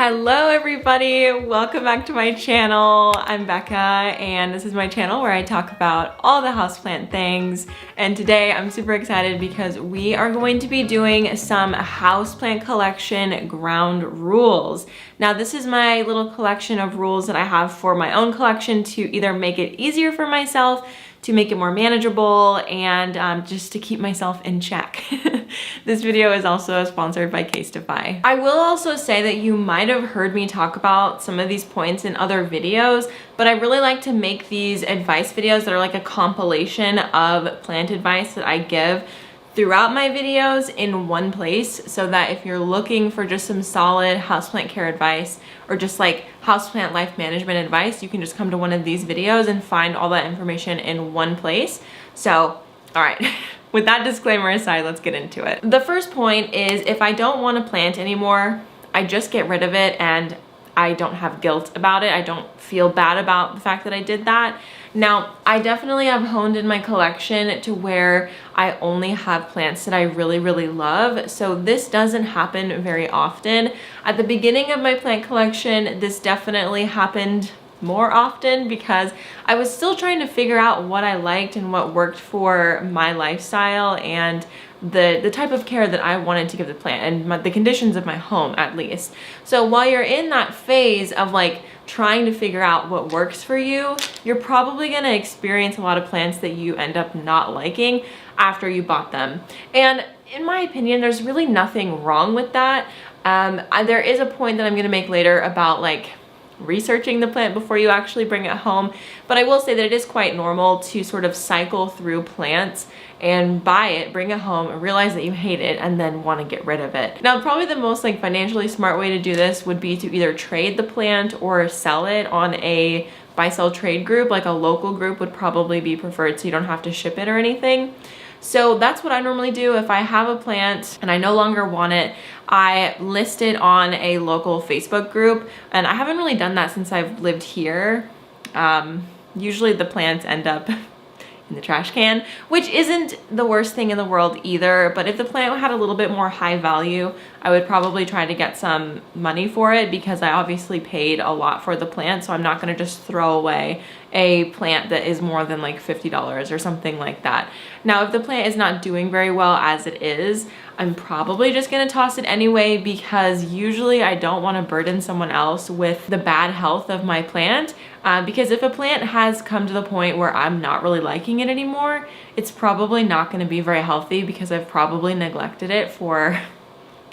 Hello everybody, welcome back to my channel. I'm Becca and this is my channel where I talk about all the houseplant things. And today I'm super excited because we are going to be doing some houseplant collection ground rules. Now this is my little collection of rules that I have for my own collection to either make it easier for myself, to make it more manageable, and just to keep myself in check. This video is also sponsored by Casetify. I will also say that you might have heard me talk about some of these points in other videos, but I really like to make these advice videos that are like a compilation of plant advice that I give throughout my videos in one place, so that if you're looking for just some solid houseplant care advice or just like houseplant life management advice, you can just come to one of these videos and find all that information in one place. So, all right, with that disclaimer aside, let's get into it. The first point is if I don't want to plant anymore, I just get rid of it and I don't have guilt about it. I don't feel bad about the fact that I did that. Now, I definitely have honed in my collection to where I only have plants that I really, really love. So this doesn't happen very often. At the beginning of my plant collection, this definitely happened more often because I was still trying to figure out what I liked and what worked for my lifestyle and the type of care that I wanted to give the plant and the conditions of my home at least. So while you're in that phase of like trying to figure out what works for you, you're probably gonna experience a lot of plants that you end up not liking after you bought them. And in my opinion, there's really nothing wrong with that. There is a point that I'm gonna make later about like researching the plant before you actually bring it home, but I will say that it is quite normal to sort of cycle through plants and buy it, bring it home, realize that you hate it, and then want to get rid of it. Now, probably the most like financially smart way to do this would be to either trade the plant or sell it on a buy-sell trade group. Like a local group would probably be preferred, so you don't have to ship it or anything. So that's what I normally do. If I have a plant and I no longer want it, I list it on a local Facebook group, and I haven't really done that since I've lived here. Usually the plants end up in the trash can, which isn't the worst thing in the world either, but if the plant had a little bit more high value, I would probably try to get some money for it because I obviously paid a lot for the plant, so I'm not gonna just throw away a plant that is more than like $50 or something like that. Now, if the plant is not doing very well as it is, I'm probably just gonna toss it anyway because usually I don't wanna burden someone else with the bad health of my plant. Because if a plant has come to the point where I'm not really liking it anymore, it's probably not gonna be very healthy because I've probably neglected it for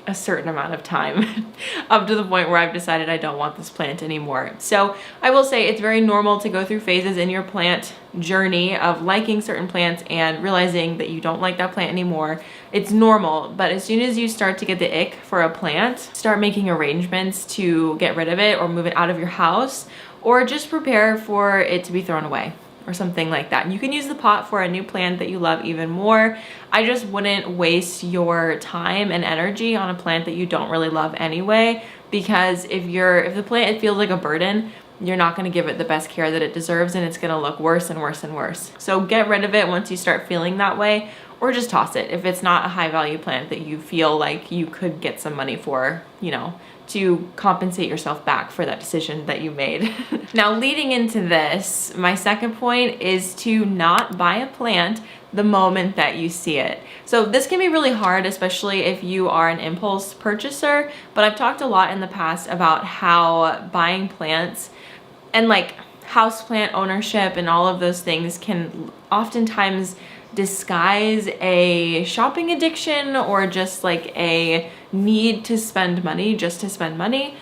a certain amount of time up to the point where I've decided I don't want this plant anymore. So I will say it's very normal to go through phases in your plant journey of liking certain plants and realizing that you don't like that plant anymore. It's normal, but as soon as you start to get the ick for a plant, start making arrangements to get rid of it or move it out of your house, or just prepare for it to be thrown away or something like that. And you can use the pot for a new plant that you love even more. I just wouldn't waste your time and energy on a plant that you don't really love anyway, because if the plant, it feels like a burden, you're not gonna give it the best care that it deserves and it's gonna look worse and worse and worse. So get rid of it once you start feeling that way, or just toss it if it's not a high value plant that you feel like you could get some money for, you know, to compensate yourself back for that decision that you made. Now, leading into this, my second point is to not buy a plant the moment that you see it. So this can be really hard, especially if you are an impulse purchaser, but I've talked a lot in the past about how buying plants and like houseplant ownership and all of those things can oftentimes disguise a shopping addiction or just like a need to spend money just to spend money,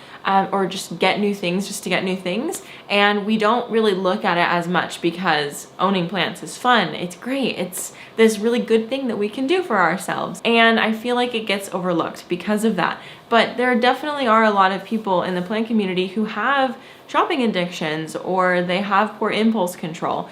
or just get new things just to get new things. And we don't really look at it as much because owning plants is fun. It's great. It's this really good thing that we can do for ourselves. And I feel like it gets overlooked because of that. But there definitely are a lot of people in the plant community who have shopping addictions or they have poor impulse control.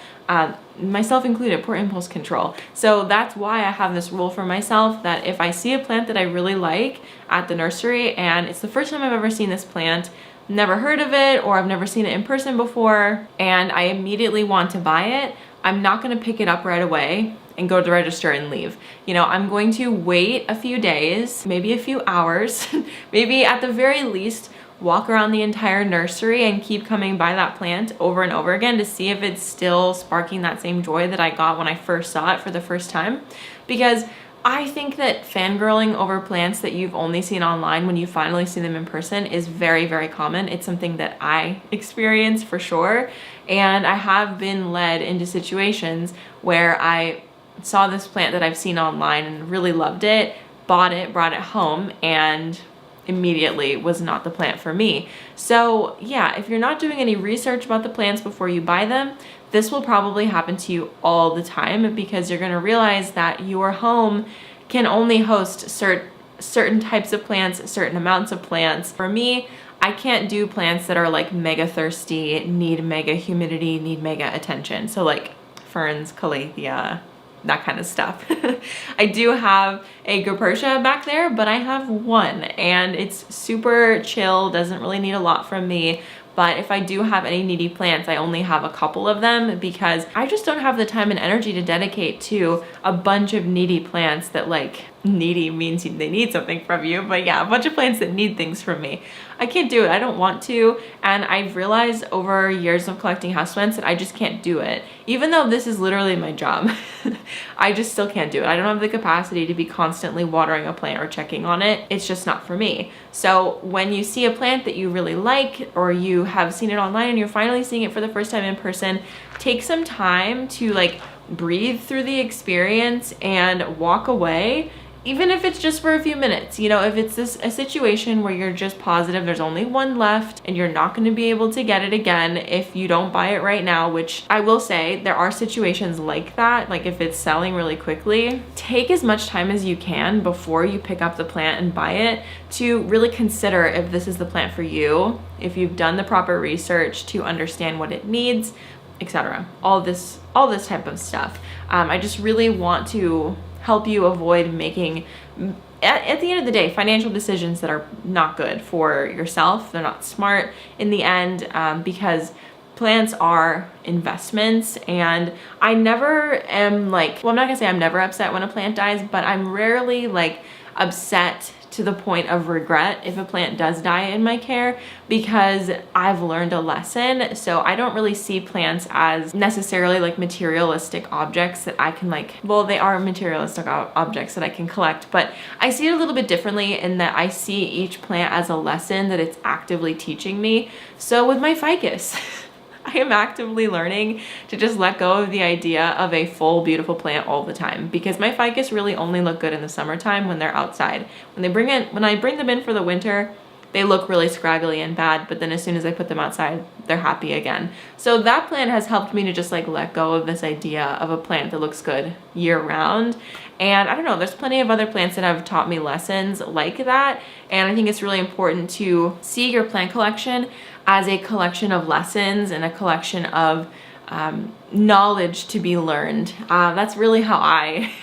Myself included, poor impulse control. So that's why I have this rule for myself that if I see a plant that I really like at the nursery and it's the first time I've ever seen this plant, never heard of it, or I've never seen it in person before, and I immediately want to buy it, I'm not gonna pick it up right away and go to the register and leave. You know, I'm going to wait a few days, maybe a few hours, maybe at the very least walk around the entire nursery and keep coming by that plant over and over again to see if it's still sparking that same joy that I got when I first saw it for the first time. Because I think that fangirling over plants that you've only seen online when you finally see them in person is very, very common. It's something that I experience for sure. And I have been led into situations where I saw this plant that I've seen online and really loved it, bought it, brought it home, and immediately was not the plant for me. So yeah, if you're not doing any research about the plants before you buy them, this will probably happen to you all the time, because you're going to realize that your home can only host certain types of plants, certain amounts of plants. For me, I can't do plants that are like mega thirsty, need mega humidity, need mega attention. So like ferns, calathea, that kind of stuff. I do have a Gerpertia back there, but I have one and it's super chill, doesn't really need a lot from me. But if I do have any needy plants, I only have a couple of them because I just don't have the time and energy to dedicate to a bunch of needy plants that, like, needy means they need something from you, but yeah, a bunch of plants that need things from me. I can't do it. I don't want to. And I've realized over years of collecting houseplants that I just can't do it. Even though this is literally my job, I just still can't do it. I don't have the capacity to be constantly watering a plant or checking on it. It's just not for me. So when you see a plant that you really like, or you have seen it online and you're finally seeing it for the first time in person, take some time to like breathe through the experience and walk away. Even if it's just for a few minutes, you know, if it's a situation where you're just positive there's only one left and you're not going to be able to get it again if you don't buy it right now, which I will say there are situations like that, like if it's selling really quickly, take as much time as you can before you pick up the plant and buy it to really consider if this is the plant for you, if you've done the proper research to understand what it needs, etc. All this type of stuff. I just really want to help you avoid making, at the end of the day, financial decisions that are not good for yourself. They're not smart in the end, because plants are investments. And I never am like, well, I'm not gonna say I'm never upset when a plant dies, but I'm rarely like upset to the point of regret if a plant does die in my care, because I've learned a lesson. So I don't really see plants as necessarily like materialistic objects that I can like, well, they are materialistic objects that I can collect, but I see it a little bit differently in that I see each plant as a lesson that it's actively teaching me. So with my ficus, I am actively learning to just let go of the idea of a full, beautiful plant all the time, because my ficus really only look good in the summertime when they're outside. When I bring them in for the winter, they look really scraggly and bad, but then as soon as I put them outside, they're happy again. So that plant has helped me to just like let go of this idea of a plant that looks good year round. And I don't know, there's plenty of other plants that have taught me lessons like that. And I think it's really important to see your plant collection as a collection of lessons and a collection of knowledge to be learned. That's really how I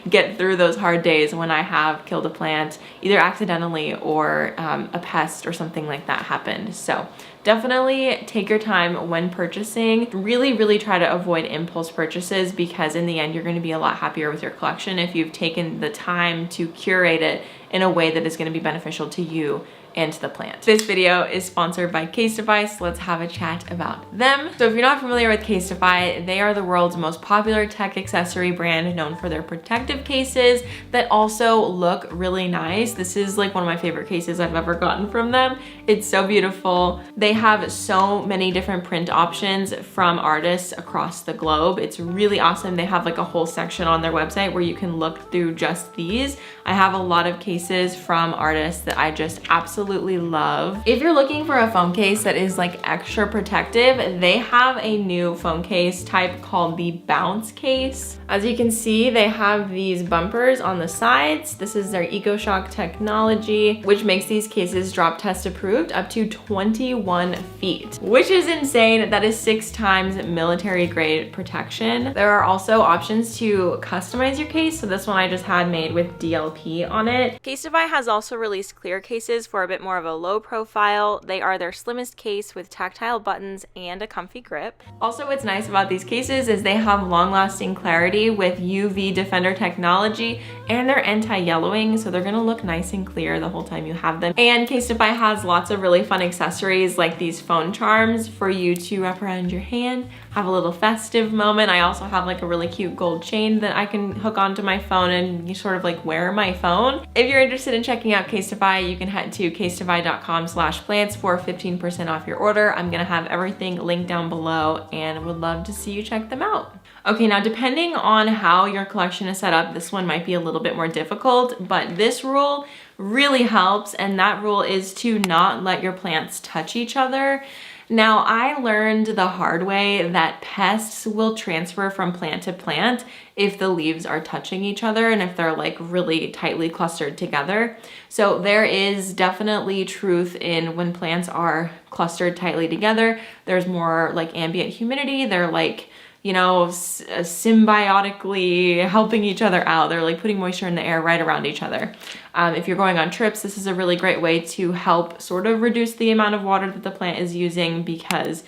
get through those hard days when I have killed a plant, either accidentally or a pest or something like that happened. So definitely take your time when purchasing. Really try to avoid impulse purchases, because in the end you're going to be a lot happier with your collection if you've taken the time to curate it in a way that is going to be beneficial to you and to the plant. This video is sponsored by Casetify, so let's have a chat about them. So if you're not familiar with Casetify, they are the world's most popular tech accessory brand, known for their protective cases that also look really nice. This is like one of my favorite cases I've ever gotten from them. It's so beautiful. They have so many different print options from artists across the globe. It's really awesome. They have like a whole section on their website where you can look through just these. I have a lot of cases from artists that I just absolutely love. If you're looking for a phone case that is like extra protective, they have a new phone case type called the Bounce case. As you can see, they have these bumpers on the sides. This is their EcoShock technology, which makes these cases drop test approved up to 21 feet, which is insane. That is 6 times military grade protection. There are also options to customize your case. So this one I just had made with DLP on it. Casetify has also released clear cases for a bit more of a low profile. They are their slimmest case with tactile buttons and a comfy grip. Also, what's nice about these cases is they have long-lasting clarity with UV Defender technology, and they're anti-yellowing, so they're gonna look nice and clear the whole time you have them. And Casetify has lots of really fun accessories like these phone charms for you to wrap around your hand, have a little festive moment. I also have like a really cute gold chain that I can hook onto my phone and you sort of like wear my phone. If you're interested in checking out Casetify, you can head to casetify.com/plants for 15% off your order. I'm gonna have everything linked down below and would love to see you check them out. Okay, now depending on how your collection is set up, this one might be a little bit more difficult, but this rule really helps, and that rule is to not let your plants touch each other. Now, I learned the hard way that pests will transfer from plant to plant if the leaves are touching each other and if they're like really tightly clustered together. So there is definitely truth in when plants are clustered tightly together, there's more like ambient humidity, they're like, you know, symbiotically helping each other out. They're like putting moisture in the air right around each other. If you're going on trips, this is a really great way to help sort of reduce the amount of water that the plant is using because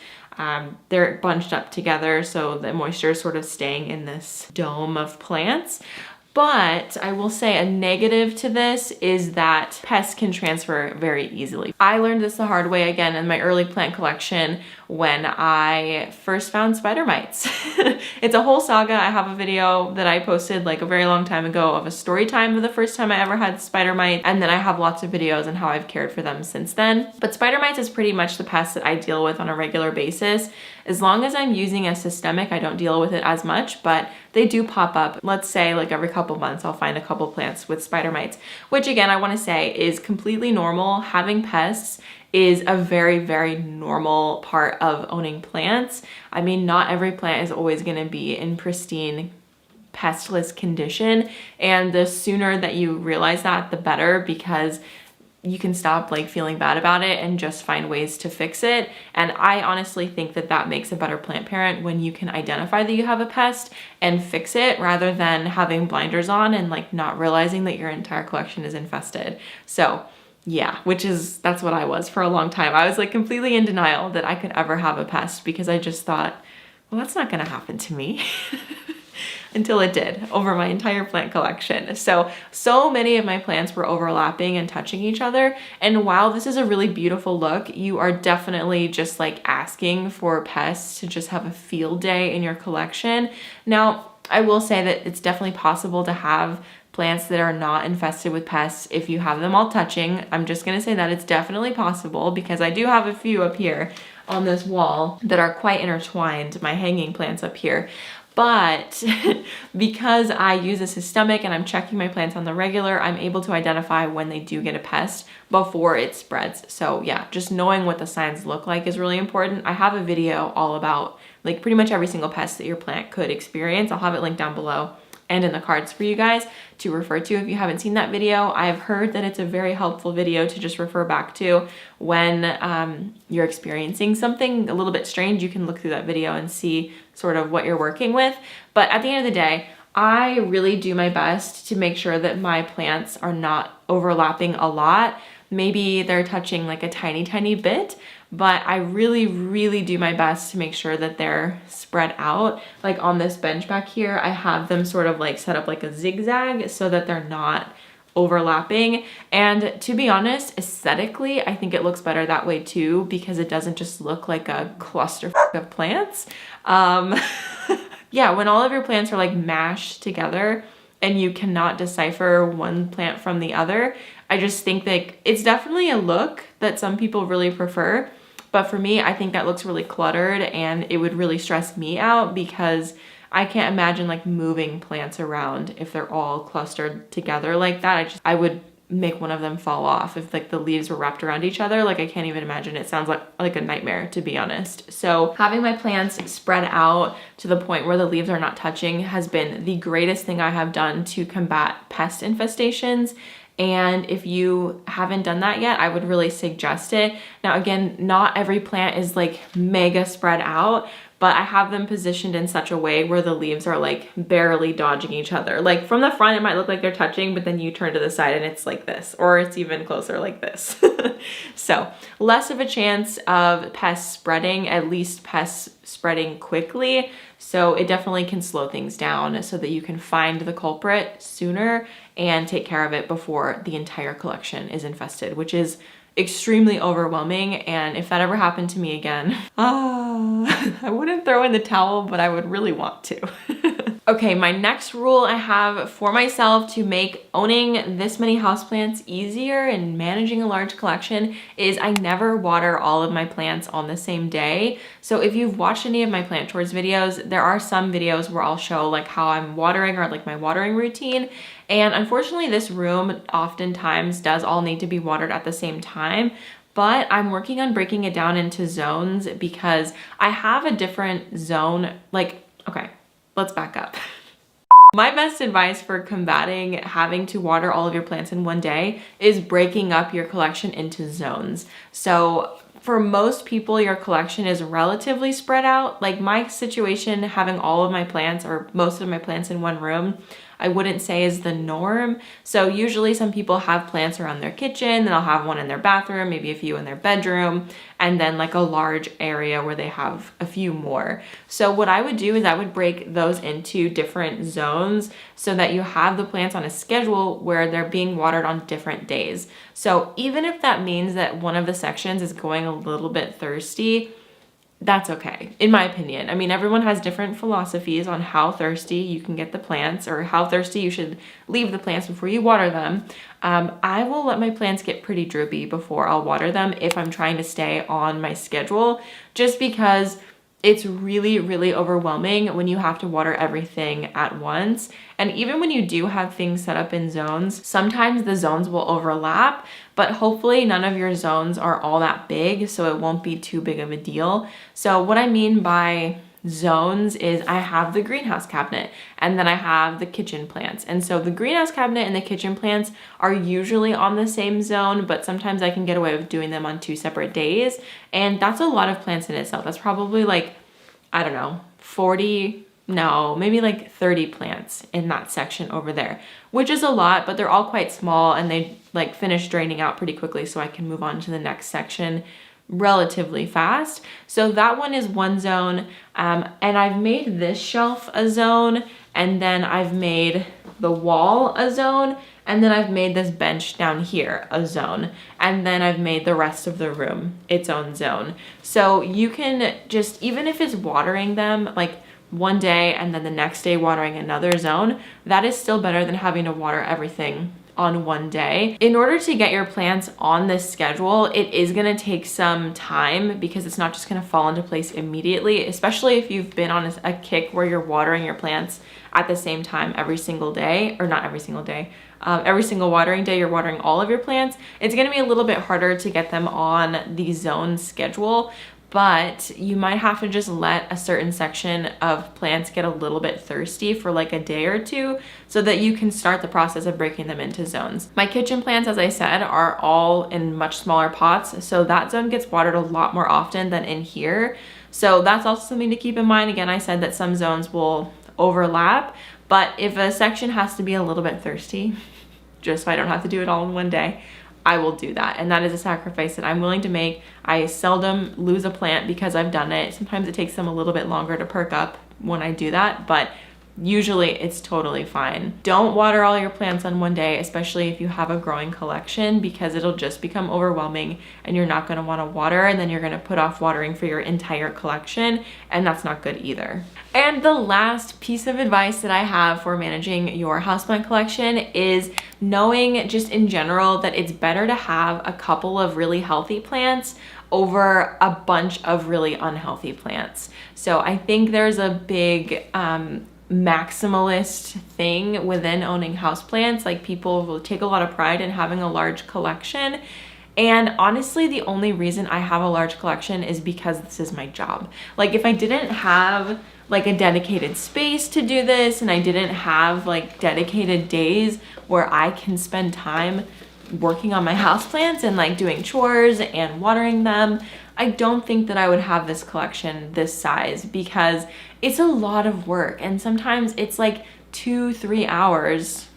they're bunched up together, so the moisture is sort of staying in this dome of plants. But I will say a negative to this is that pests can transfer very easily. I learned this the hard way again in my early plant collection when I first found spider mites. It's a whole saga. I have a video that I posted like a very long time ago of a story time of the first time I ever had spider mites, and then I have lots of videos on how I've cared for them since then. But spider mites is pretty much the pest that I deal with on a regular basis. As long as I'm using a systemic, I don't deal with it as much, but they do pop up. Let's say like every couple months, I'll find a couple plants with spider mites, which again, I wanna say is completely normal. Having pests is a very, very normal part of owning plants. I mean, not every plant is always gonna be in pristine pestless condition. And the sooner that you realize that, the better, because you can stop like feeling bad about it and just find ways to fix it. And I honestly think that that makes a better plant parent when you can identify that you have a pest and fix it rather than having blinders on and like not realizing that your entire collection is infested. So yeah, that's what I was for a long time. I was like completely in denial that I could ever have a pest because I just thought, well, that's not gonna happen to me. Until it did over my entire plant collection. So many of my plants were overlapping and touching each other. And while this is a really beautiful look, you are definitely just like asking for pests to just have a field day in your collection. Now, I will say that it's definitely possible to have plants that are not infested with pests if you have them all touching. I'm just gonna say that it's definitely possible because I do have a few up here on this wall that are quite intertwined, my hanging plants up here. But because I use a systemic and I'm checking my plants on the regular, I'm able to identify when they do get a pest before it spreads. So yeah, just knowing what the signs look like is really important. I have a video all about like pretty much every single pest that your plant could experience. I'll have it linked down below and in the cards for you guys to refer to if you haven't seen that video. I've heard that it's a very helpful video to just refer back to when you're experiencing something a little bit strange. You can look through that video and see sort of what you're working with. But at the end of the day, I really do my best to make sure that my plants are not overlapping a lot. Maybe they're touching like a tiny, tiny bit, but I really, really do my best to make sure that they're spread out. Like on this bench back here, I have them sort of like set up like a zigzag so that they're not overlapping. And to be honest, aesthetically, I think it looks better that way too, because it doesn't just look like a cluster of plants. Yeah, when all of your plants are like mashed together and you cannot decipher one plant from the other, I just think that it's definitely a look that some people really prefer. But for me, I think that looks really cluttered and it would really stress me out because I can't imagine like moving plants around if they're all clustered together like that. I would make one of them fall off if like the leaves were wrapped around each other. Like I can't even imagine. It sounds like a nightmare, to be honest. So having my plants spread out to the point where the leaves are not touching has been the greatest thing I have done to combat pest infestations. And if you haven't done that yet, I would really suggest it. Now, again, not every plant is like mega spread out, but I have them positioned in such a way where the leaves are like barely dodging each other. Like from the front, it might look like they're touching, but then you turn to the side and it's like this, or it's even closer like this. So less of a chance of pests spreading, at least pests spreading quickly. So it definitely can slow things down so that you can find the culprit sooner and take care of it before the entire collection is infested, which is extremely overwhelming. And if that ever happened to me again, I wouldn't throw in the towel, but I would really want to. Okay, my next rule I have for myself to make owning this many houseplants easier and managing a large collection is I never water all of my plants on the same day. So if you've watched any of my plant tours videos, there are some videos where I'll show like how I'm watering or like my watering routine. And unfortunately, this room oftentimes does all need to be watered at the same time. But I'm working on breaking it down into zones because I have a different zone. Like, okay, let's back up. My best advice for combating having to water all of your plants in one day is breaking up your collection into zones. So for most people, your collection is relatively spread out. Like my situation, having all of my plants or most of my plants in one room, I wouldn't say is the norm. So usually some people have plants around their kitchen, then they'll have one in their bathroom, maybe a few in their bedroom, and then like a large area where they have a few more. So what I would do is I would break those into different zones so that you have the plants on a schedule where they're being watered on different days. So even if that means that one of the sections is going a little bit thirsty, that's okay, in my opinion. I mean, everyone has different philosophies on how thirsty you can get the plants or how thirsty you should leave the plants before you water them. I will let my plants get pretty droopy before I'll water them if I'm trying to stay on my schedule, just because it's really, really overwhelming when you have to water everything at once. And even when you do have things set up in zones, sometimes the zones will overlap, but hopefully none of your zones are all that big, so it won't be too big of a deal. So what I mean by zones is I have the greenhouse cabinet and then I have the kitchen plants. And so the greenhouse cabinet and the kitchen plants are usually on the same zone, but sometimes I can get away with doing them on 2 separate days. And that's a lot of plants in itself. That's probably like, I don't know, 40, no, maybe like 30 plants in that section over there, which is a lot, but they're all quite small and they like finish draining out pretty quickly so I can move on to the next section relatively fast. So that one is one zone, and I've made this shelf a zone, and then I've made the wall a zone, and then I've made this bench down here a zone, and then I've made the rest of the room its own zone. So you can just, even if it's watering them like one day and then the next day watering another zone, that is still better than having to water everything on one day. In order to get your plants on this schedule, it is gonna take some time because it's not just gonna fall into place immediately, especially if you've been on a kick where you're watering your plants at the same time every single day, or not every single day, every single watering day you're watering all of your plants. It's gonna be a little bit harder to get them on the zone schedule, but you might have to just let a certain section of plants get a little bit thirsty for like a day or two so that you can start the process of breaking them into zones. My kitchen plants, as I said, are all in much smaller pots, so that zone gets watered a lot more often than in here. So that's also something to keep in mind. Again, I said that some zones will overlap, but if a section has to be a little bit thirsty, just so I don't have to do it all in one day, I will do that. And that is a sacrifice that I'm willing to make. I seldom lose a plant because I've done it. Sometimes it takes them a little bit longer to perk up when I do that, but usually it's totally fine. Don't water all your plants on one day, especially if you have a growing collection, because it'll just become overwhelming and you're not gonna wanna water, and then you're gonna put off watering for your entire collection, and that's not good either. And the last piece of advice that I have for managing your houseplant collection is knowing just in general that it's better to have a couple of really healthy plants over a bunch of really unhealthy plants. So I think there's a big maximalist thing within owning houseplants. Like, people will take a lot of pride in having a large collection. And honestly, the only reason I have a large collection is because this is my job. Like, if I didn't have like a dedicated space to do this, and I didn't have like dedicated days where I can spend time working on my houseplants and like doing chores and watering them, I don't think that I would have this collection this size because it's a lot of work. And sometimes it's like 2-3 hours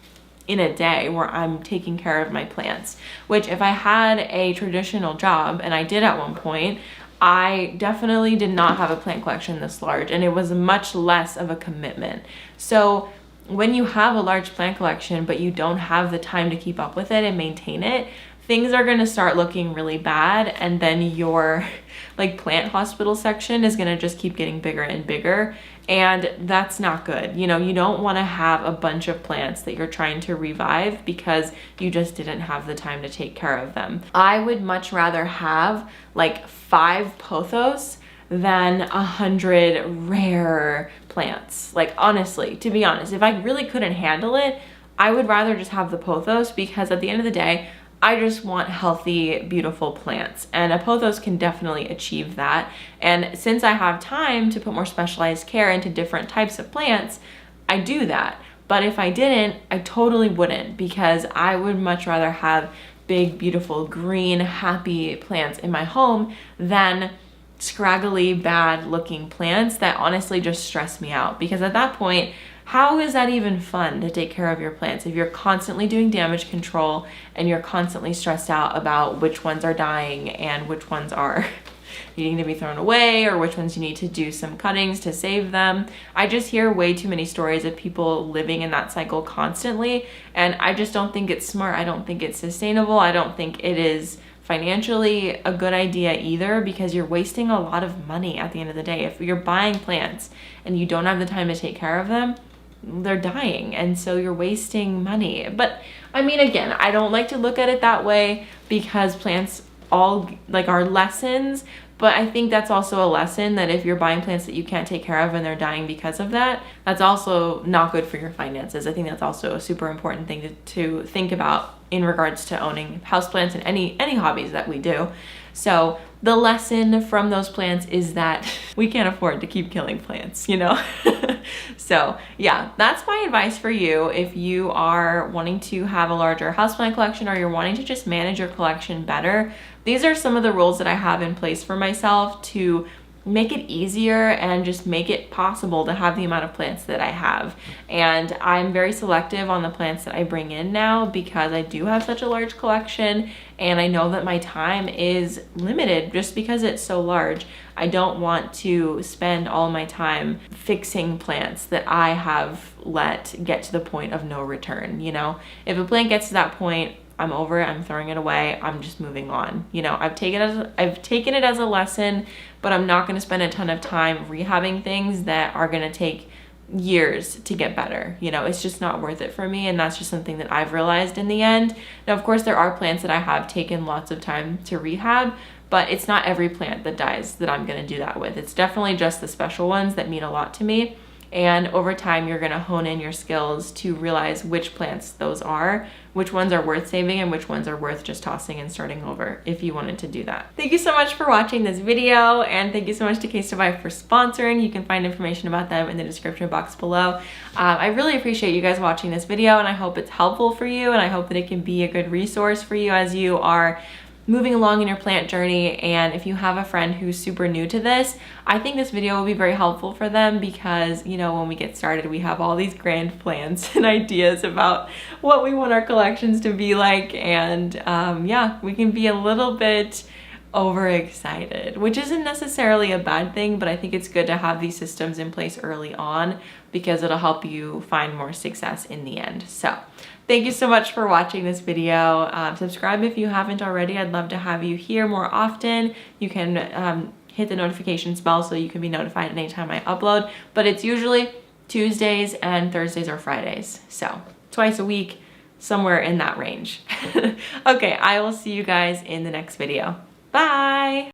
in a day where I'm taking care of my plants, which if I had a traditional job, and I did at one point, I definitely did not have a plant collection this large, and it was much less of a commitment. So when you have a large plant collection, but you don't have the time to keep up with it and maintain it, things are gonna start looking really bad, and then your like plant hospital section is gonna just keep getting bigger and bigger, and that's not good. You know, you don't wanna have a bunch of plants that you're trying to revive because you just didn't have the time to take care of them. I would much rather have like 5 pothos than 100 rare plants. Like honestly, to be honest, if I really couldn't handle it, I would rather just have the pothos, because at the end of the day, I just want healthy, beautiful plants, and a pothos can definitely achieve that. And since I have time to put more specialized care into different types of plants, I do that. But if I didn't, I totally wouldn't, because I would much rather have big, beautiful, green, happy plants in my home than scraggly, bad looking plants that honestly just stress me out. Because at that point, how is that even fun to take care of your plants if you're constantly doing damage control and you're constantly stressed out about which ones are dying and which ones are needing to be thrown away, or which ones you need to do some cuttings to save them? I just hear way too many stories of people living in that cycle constantly, and I just don't think it's smart. I don't think it's sustainable. I don't think it is financially a good idea either, because you're wasting a lot of money at the end of the day. If you're buying plants and you don't have the time to take care of them, they're dying, and so you're wasting money. But I mean, again, I don't like to look at it that way, because plants all like are lessons, but I think that's also a lesson that if you're buying plants that you can't take care of and they're dying because of that, that's also not good for your finances. I think that's also a super important thing to think about in regards to owning houseplants and any hobbies that we do. So the lesson from those plants is that we can't afford to keep killing plants, you know? So yeah, that's my advice for you if you are wanting to have a larger houseplant collection, or you're wanting to just manage your collection better. These are some of the rules that I have in place for myself to make it easier and just make it possible to have the amount of plants that I have. And I'm very selective on the plants that I bring in now, because I do have such a large collection, and I know that my time is limited just because it's so large. I don't want to spend all my time fixing plants that I have let get to the point of no return. You know, if a plant gets to that point, I'm over it, I'm throwing it away, I'm just moving on. You know, I've taken it as a lesson, but I'm not gonna spend a ton of time rehabbing things that are gonna take years to get better. You know, it's just not worth it for me, and that's just something that I've realized in the end. Now, of course, there are plants that I have taken lots of time to rehab, but it's not every plant that dies that I'm gonna do that with. It's definitely just the special ones that mean a lot to me. And over time, you're gonna hone in your skills to realize which plants those are, which ones are worth saving, and which ones are worth just tossing and starting over if you wanted to do that. Thank you so much for watching this video, and thank you so much to Casetify for sponsoring. You can find information about them in the description box below. I really appreciate you guys watching this video, and I hope it's helpful for you, and I hope that it can be a good resource for you as you are moving along in your plant journey. And if you have a friend who's super new to this, I think this video will be very helpful for them, because, you know, when we get started, we have all these grand plans and ideas about what we want our collections to be like. And yeah, we can be a little bit overexcited, which isn't necessarily a bad thing, but I think it's good to have these systems in place early on, because it'll help you find more success in the end. So thank you so much for watching this video. Subscribe if you haven't already. I'd love to have you here more often. You can hit the notifications bell so you can be notified anytime I upload, but it's usually Tuesdays and Thursdays or Fridays. So twice a week, somewhere in that range. Okay, I will see you guys in the next video. Bye!